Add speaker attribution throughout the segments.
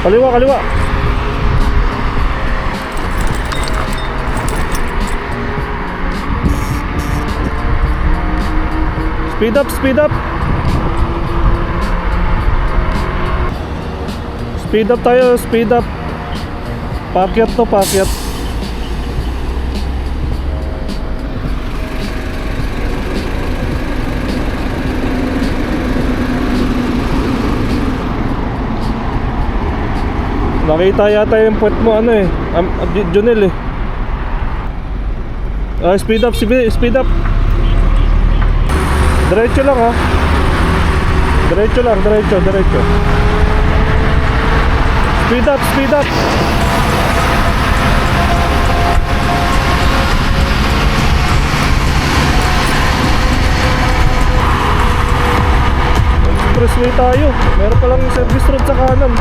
Speaker 1: Kaliwa, kaliwa. Speed up, speed up. Speed up tayo, speed up. Pakyat to, pakyat. Nakita yata yung puwet mo ano eh, Junel eh. Speed up, speed up. Diretso lang ha. Diretso lang, diretso, diretso. Speed up, speed up. Expressway tayo. Meron palang service road sa kanan.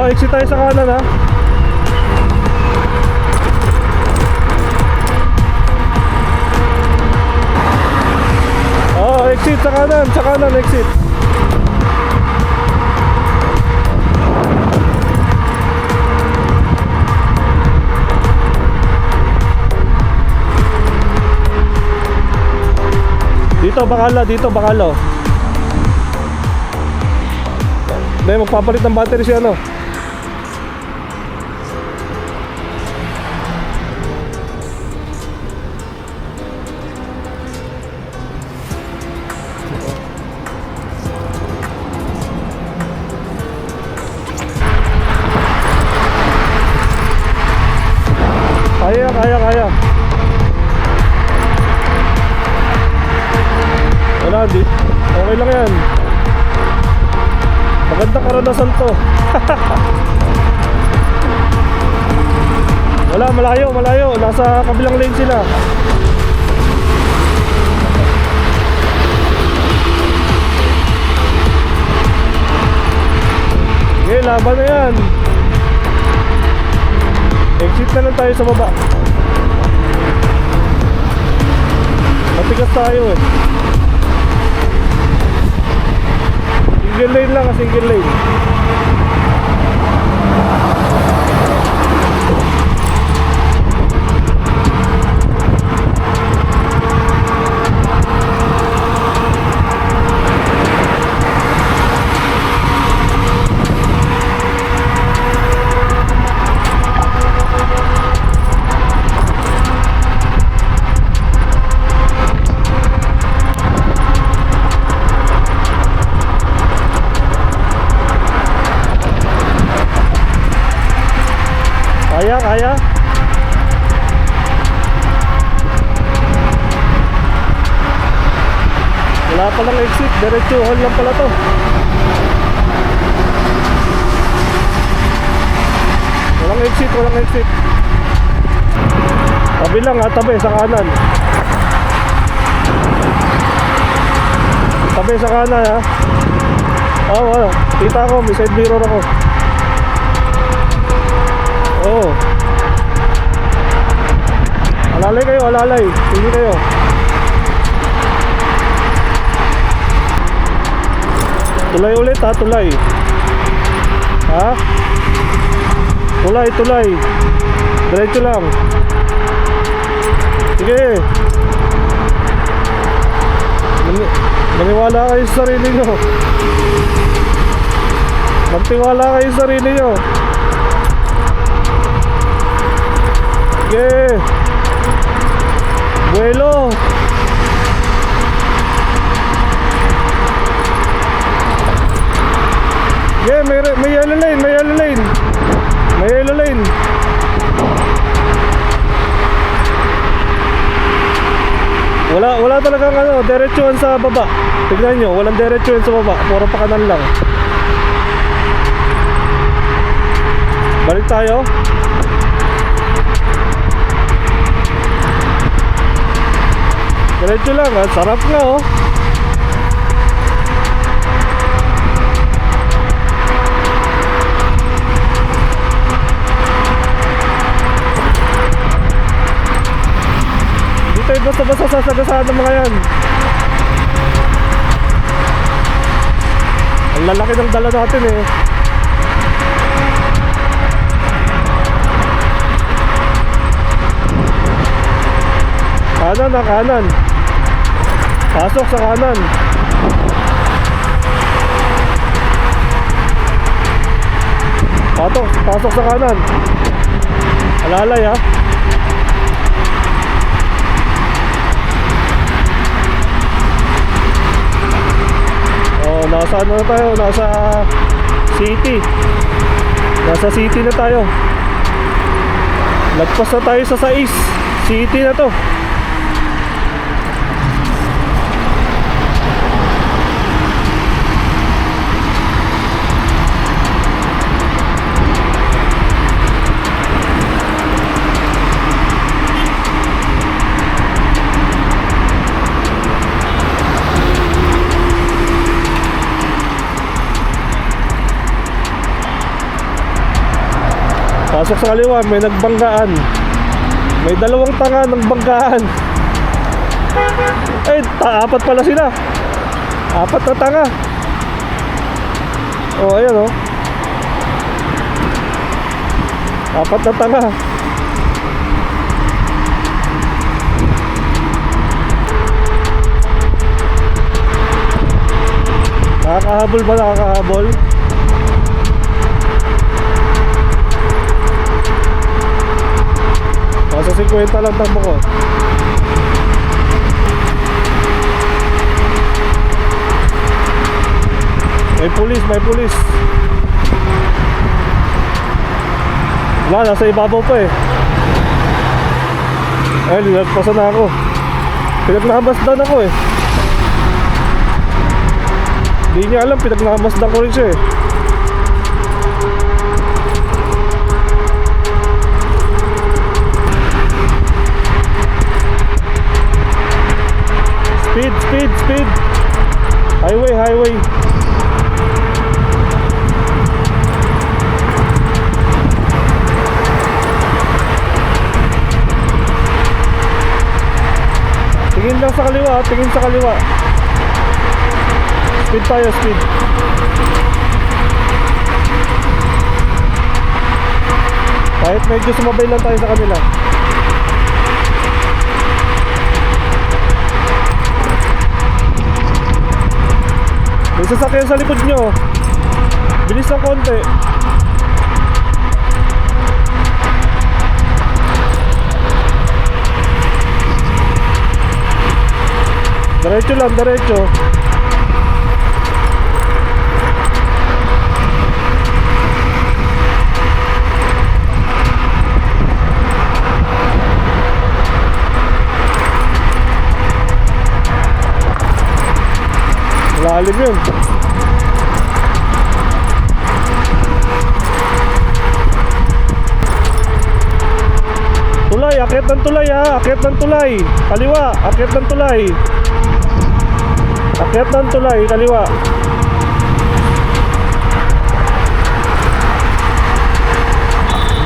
Speaker 1: Exit tayo sa kanan ha. Exit sa kanan, exit. Dito bakala. May magpapalit ng battery si ano. Kaya. Wala, di. Okay lang yan. Maganda karanasan to. Wala, malayo. Nasa kabilang lane sila. Okay, laban na yan. Exit na lang tayo sa baba. Matigas tayo eh. Single lane lang, single lane. Kaya. Wala palang exit, diretsuhan lang pala to. Walang exit. Tabi lang ha, tabi sa kanan. Tabi sa kanan ha. Kita ko, may side mirror ako. Alalay kayo, sige kayo. Tulay ulit ha, tulay. Ha? Tulay. Diretso lang. Sige. Maniwala kayo sa sarili nyo. Magtiwala kayo sa sarili nyo. Sige. Buelo. Yeah, may yellow lane. Wala talagang diretsuhan sa baba. Tignan nyo, walang diretsuhan sa baba. Puro pa kanan lang. Balik tayo. Diretso lang, sarap nga oh. basta-basta sasagasaan ng mga yan. Ang lalaki ng dala natin eh. Kanan na kanan. Pasok sa kanan. Pasok sa kanan. Alalay ha. Oh, nasa ano na tayo? Nasa city. Nasa city na tayo. Lagpas na tayo sa 6. City na to. Pasok sa kaliwa, may nagbanggaan. May dalawang tanga ng banggaan. Eh, apat pala sila. Apat na tanga. Oh, ayan oh. Apat na tanga. Nakakahabol ba? Nakakahabol? Nasa 50 lang takbo ko. May pulis, may pulis. Wala, nasa ibabaw pa eh. Ay, nilagpasan na ako. Pinagnamasdan ako eh. Hindi niya alam, pinagnamasdan ko rin siya eh. Speed. Highway. Tingin lang sa kaliwa, tingin sa kaliwa. Speed tayo, speed. Kahit medyo sumabay lang tayo sa kanila. May sasakyan sa likod nyo. Bilis ng konti. Diretso lang, diretso. Lalim yun. Tulay, akyat ng tulay ha. Akyat ng tulay. Kaliwa, akyat ng tulay. Akyat ng tulay, kaliwa.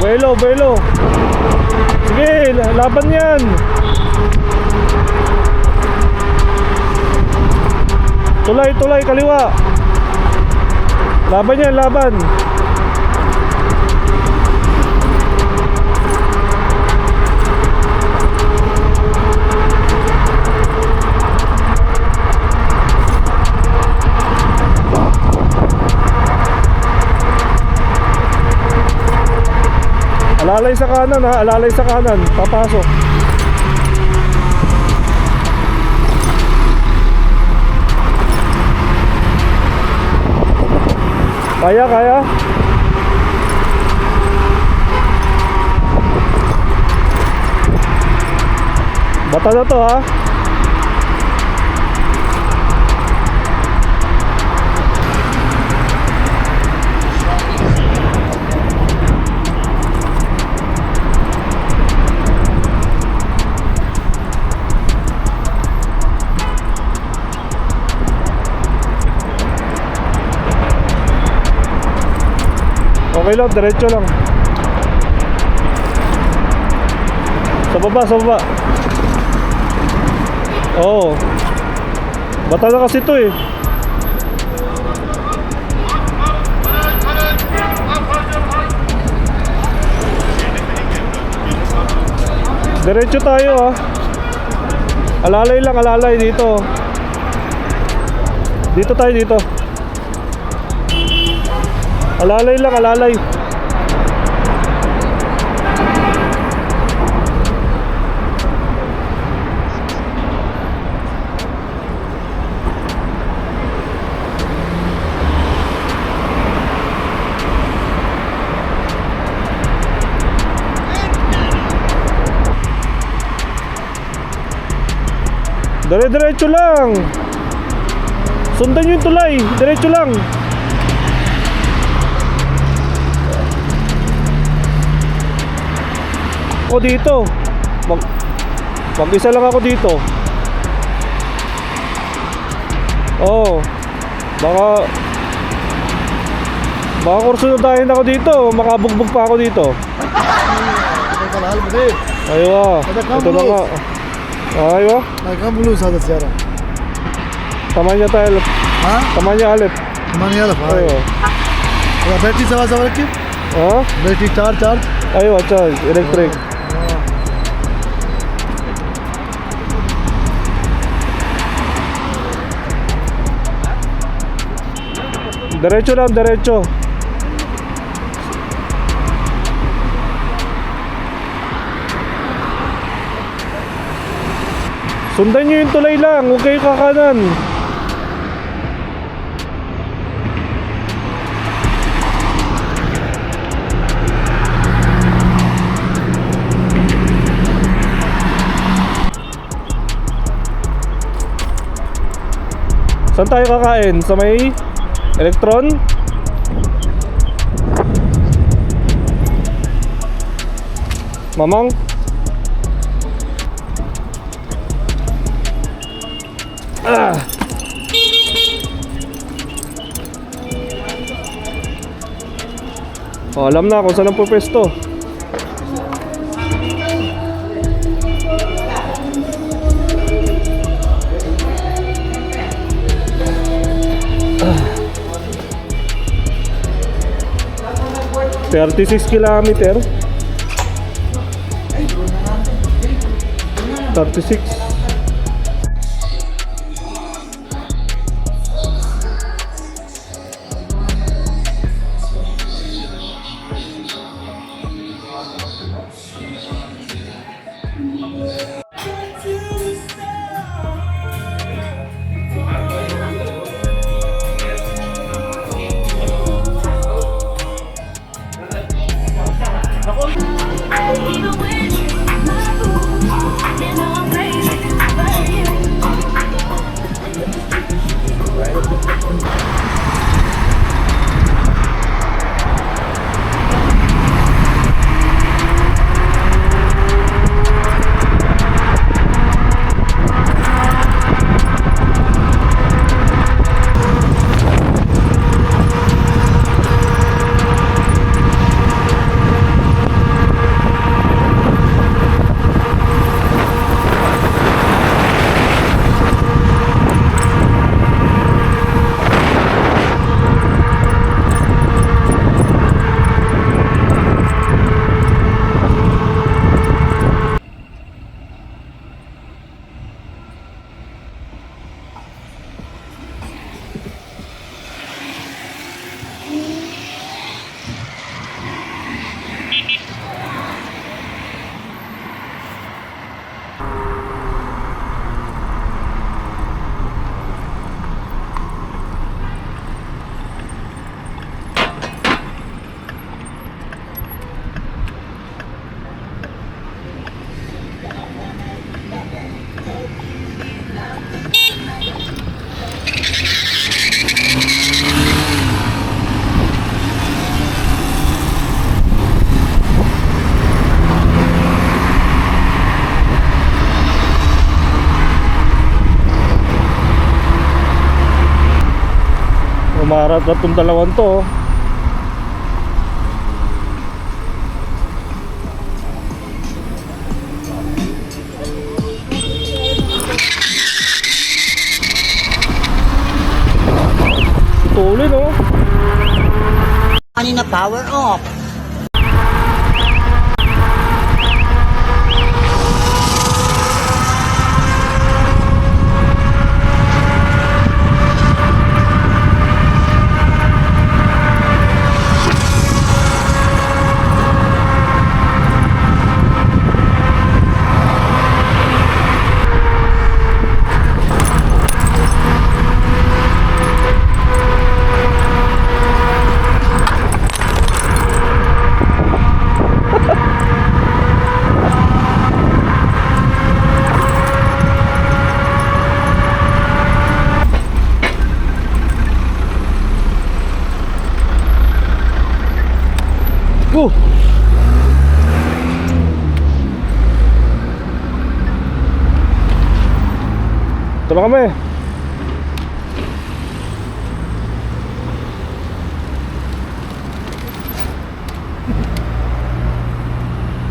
Speaker 1: Buelo. Sige, laban yan. Tulay, kaliwa. Laban yan, laban. Alalay sa kanan ha, alalay sa kanan. Papasok. Kaya. Bata na to ha. Okay lang, diretso lang. Sa baba. Oo. Bata na kasi to eh. Diretso tayo ah. Alalay lang, alalay dito. Dito tayo dito. Alalay lang, alalay. Dire-diretso lang. Sundan nyo yung tulay. Diretso lang. O dito. Mag-isa lang ako dito. Oo. Baka kursunodahin ako dito. Makabugbog pa ako dito. Aywa. Ito na nga. Aywa.
Speaker 2: Kam buluğ sadece yara.
Speaker 1: Tamanya tayo.
Speaker 2: Ha?
Speaker 1: Tamanya alip.
Speaker 2: Manyalı falan.
Speaker 1: Aywa.
Speaker 2: Ya battery sava var ki?
Speaker 1: Ha?
Speaker 2: Battery charge.
Speaker 1: Aywa, charge. Electric. Diretso lang, diretso. Sundan nyo yung tulay lang, huwag kayo kakanan. Saan tayo kakain? Sa may Electron? Mamang? Ah. Oh, alam na kung saan ang pwesto. Ah. 36 kilometer. 36. Umarat na itong dalawang to.
Speaker 3: na power off.
Speaker 1: Go! Ito na kami.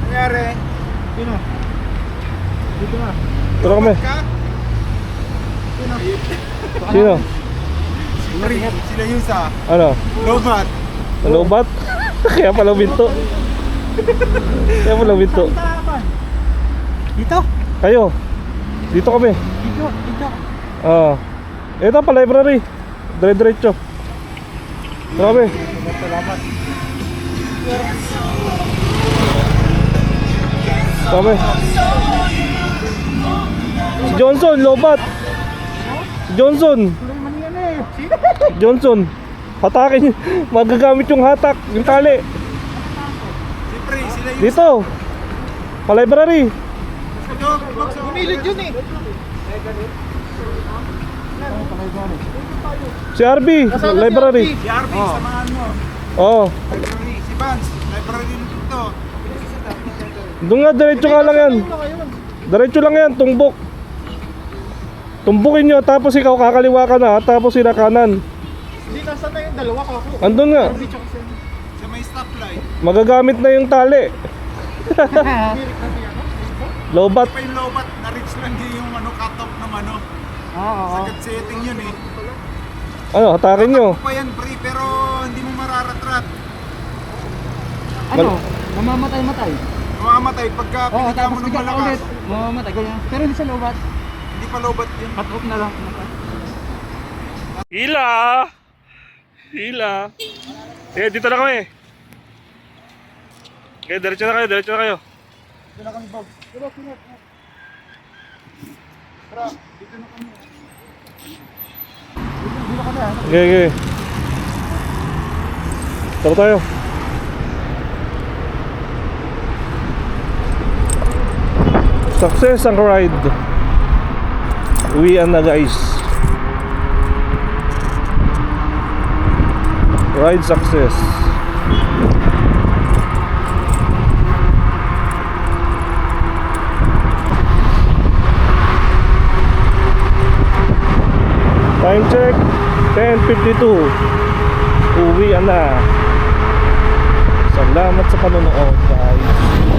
Speaker 2: Nangyari? Sino? Dito na.
Speaker 1: Ito na kami. Sino?
Speaker 2: Sila Yusa.
Speaker 1: Ano?
Speaker 2: Lobat.
Speaker 1: Lobat? Kaya pala binto. Kaya pala binto.
Speaker 2: Dito?
Speaker 1: Kayo. Dito kami.
Speaker 2: Dito.
Speaker 1: Ito pa library. Dire-diretso. Ito kami.
Speaker 2: Salamat.
Speaker 1: Ito kami. Si Johnson, lobat. Si Johnson. Johnson. Hatakin. Magagamit yung hatak. Yung tali.
Speaker 2: Siyempre, sila Yusa.
Speaker 1: Dito. Pa library.
Speaker 2: Umilid yun eh.
Speaker 1: Si RB. Library.
Speaker 2: Si RB, samahan mo.
Speaker 1: Oo.
Speaker 2: Library. Si Vance, library din dito.
Speaker 1: Doon nga, diretso nga lang yan. Diretso lang yan, tumbok. Tumbukin nyo, tapos ikaw kakaliwa ka na, tapos sila kanan.
Speaker 2: Hindi, nasa na yung dalawa ko ako.
Speaker 1: Andun nga,
Speaker 2: Sa may stoplight.
Speaker 1: magagamit na yung tali. Lobat.
Speaker 2: Pa yung lobat, na-reach lang din yung cut-off ng Sagad setting yun eh.
Speaker 1: Ano, hatakin nyo.
Speaker 2: Pa yan, pre, pero hindi mo mararatrat.
Speaker 3: Ano? Mamamatay-matay.
Speaker 2: Mamamatay pagka
Speaker 3: Oo,
Speaker 2: pinita
Speaker 3: tapos
Speaker 2: mo ng
Speaker 3: bigla ka
Speaker 2: malakas.
Speaker 3: ulit. Mamamatay, ganyan. Pero hindi siya lobat.
Speaker 2: Hindi pa lobat yun.
Speaker 3: Cut off na lang.
Speaker 1: Hila! Hila! Dito na kami. Okay, diretso na kayo, diretso na kayo.
Speaker 2: Dito na kami, Bob. Dito na kami. Tara, dito na kami. Dito kami ha.
Speaker 1: Okay, okay. Tara tayo. Success ang ride. Uwian na guys. Ride success. Time check 10:52. Uwian na. Salamat sa panonood guys.